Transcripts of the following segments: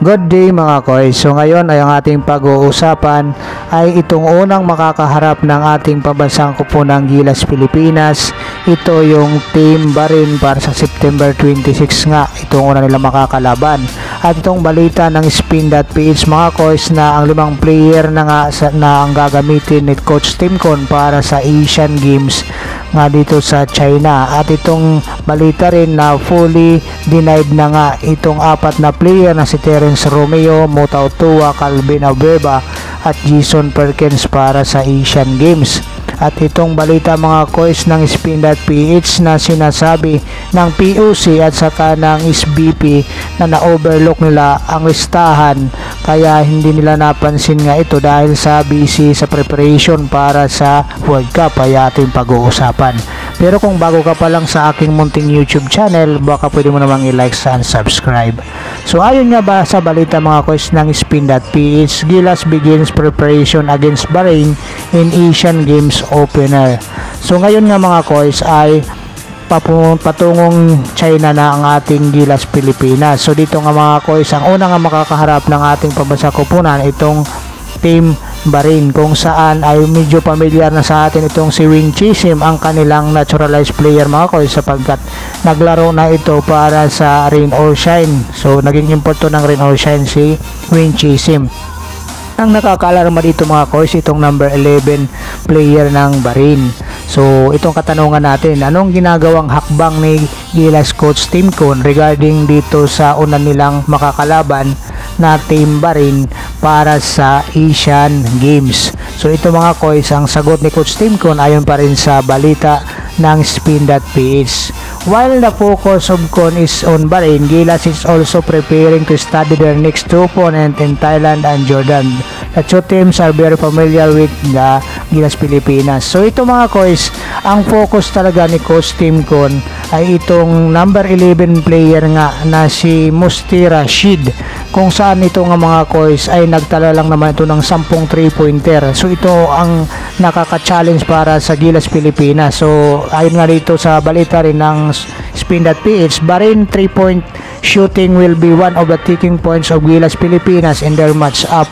Good day mga koys. So ngayon ay ang ating pag-uusapan ay itong unang makakaharap ng ating pambansang kupunang Gilas Pilipinas. Ito yung Team Barin para sa September 26 nga. Itong una nila makakalaban. At itong balita ng Spin.ph mga koys na ang 5 player na nga na ang gagamitin ni Coach Timcon para sa Asian Games nga dito sa China. At itong balita rin na fully denied na nga itong 4 na player na si Terence Romeo, Mutao Tua, Calvin Abueva at Jason Perkins para sa Asian Games. At itong balita mga koys ng Spin.ph na sinasabi ng POC at saka ng SBP na na-overlook nila ang listahan kaya hindi nila napansin nga ito dahil sa busy sa preparation para sa World Cup ay ating pag-uusapan. Pero kung bago ka pa lang sa aking munting YouTube channel, baka pwede mo namang i-like and subscribe. So ayon nga ba sa balita mga koys ng Spin.ph, Gilas begins preparation against Bahrain in Asian Games opener. So ngayon nga mga koys ay patungong China na ang ating Gilas Pilipinas. So dito nga mga koys, ang una nga makakaharap ng ating pambansang kupunan itong Team Bahrain, kung saan ay medyo familiar na sa atin itong si Wing Chixim, ang kanilang naturalized player mga koys, sapagkat naglaro na ito para sa Rain or Shine. So naging importo ng Rain or Shine si Wing Chixim. Ang nakakaalarma dito mga koys, itong number 11 player ng Bahrain. So itong katanungan natin, anong ginagawang hakbang ni Gilas Coach Timcon regarding dito sa una nilang makakalaban na Team Bahrain para sa Asian Games? So ito mga koys, ang sagot ni Coach Timcon ayon pa rin sa balita ng Spin.ph. While the focus of Con is on Bahrain, Gilas is also preparing to study their next 2 opponents in Thailand and Jordan. The 2 teams are very familiar with the Gilas Pilipinas. So ito mga koys, ang focus talaga ni Coach Timcon ay itong number 11 player nga na si Musti Rashid, kung saan ito nga mga koys ay nagtala lang naman ito ng 10 3-pointer. So ito ang nakaka-challenge para sa Gilas Pilipinas. So ayon nga dito sa balita rin ng Spin.ph, Bahrain 3-point shooting will be one of the taking points of Gilas Pilipinas in their match-up,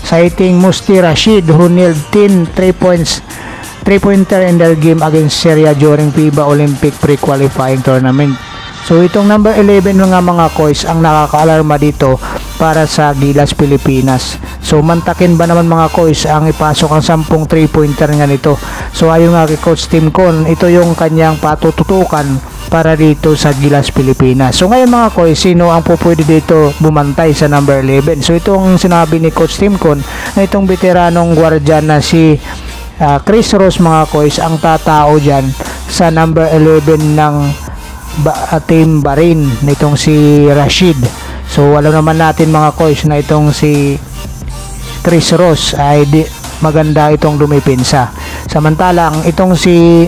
citing Musti Rashid who nailed 10 3-pointer in their game against Syria during FIBA Olympic pre-qualifying tournament. So itong number 11 mga koys ang nakakaalarma dito para sa Gilas Pilipinas. So mantakin ba naman mga koys ang ipasok ang 10 3-pointer nga nito? So ayon nga kay Coach Timcon, ito yung kanyang patututukan para dito sa Gilas Pilipinas. So ngayon mga koys, sino ang pupwede dito bumantay sa number 11? So itong sinabi ni Coach Timcon na itong veteranong guardian na si Chris Ross mga koys ang tatao dyan sa number 11 ng Team Bahrain nitong si Rashid. So alam naman natin mga koys na itong si Chris Ross ay maganda itong dumipinsa. Samantalang itong si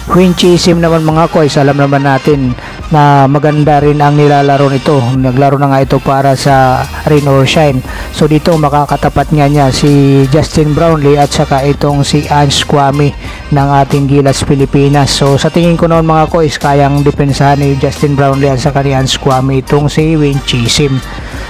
Wing Chixim naman mga koys, alam naman natin na maganda rin ang nilalaro nito. Naglaro na nga ito para sa Rain or Shine. So dito makakatapat niya si Justin Brownlee at saka itong si Ange Kwame ng ating Gilas Pilipinas. So sa tingin ko noon mga koys, kayang depensahan ni Justin Brownlee at saka ni Ange Kwame itong si Wing Chixim.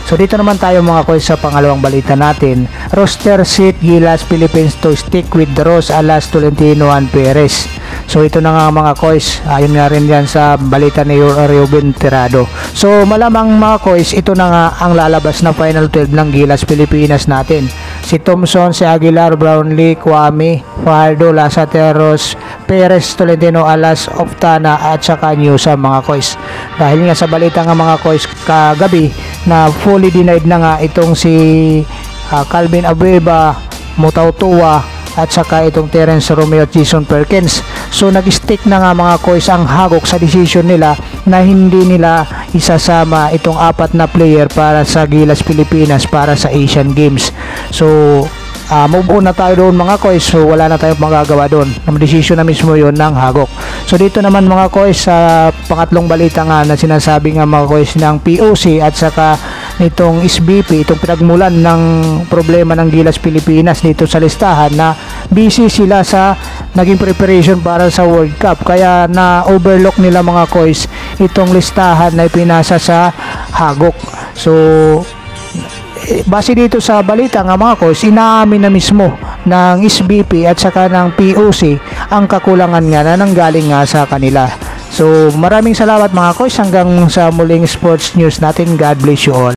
So dito naman tayo mga koys sa pangalawang balita natin. Roster seat Gilas Philippines to stick with Ross, Alas, Tolentino and Perez. So ito na nga mga koys, ayon nga rin yan sa balita ni Ruben Tirado. So malamang mga koys, ito na nga ang lalabas na final 12 ng Gilas Pilipinas natin. Si Thompson, si Aguilar, Brownlee, Kwame, Fajardo, Lazateros, Perez, Tolentino, Alas, Oftana at saka Newsa mga koys. Dahil nga sa balita nga mga koys kagabi na fully denied na nga itong si Calvin Abueva, Mutao Tua at saka itong Terence Romeo at Jason Perkins. So nag-stick na nga mga koys ang hagok sa decision nila na hindi nila isasama itong 4 na player para sa Gilas Pilipinas para sa Asian Games. So move on na tayo doon mga koys. So wala na tayong magagawa doon. Ang decision na mismo yon ng hagok. So dito naman mga koys sa pangatlong balita nga na sinasabi nga mga koys ng POC at saka nitong SBP, itong pinagmulan ng problema ng Gilas Pilipinas dito sa listahan na busy sila sa naging preparation para sa World Cup, kaya na overlook nila mga koys itong listahan na ipinasa sa hagok. So base dito sa balita nga mga coach, inaamin na mismo ng SBP at saka ng POC ang kakulangan nga na nanggaling nga sa kanila. So maraming salamat mga coach, hanggang sa muling sports news natin. God bless you all.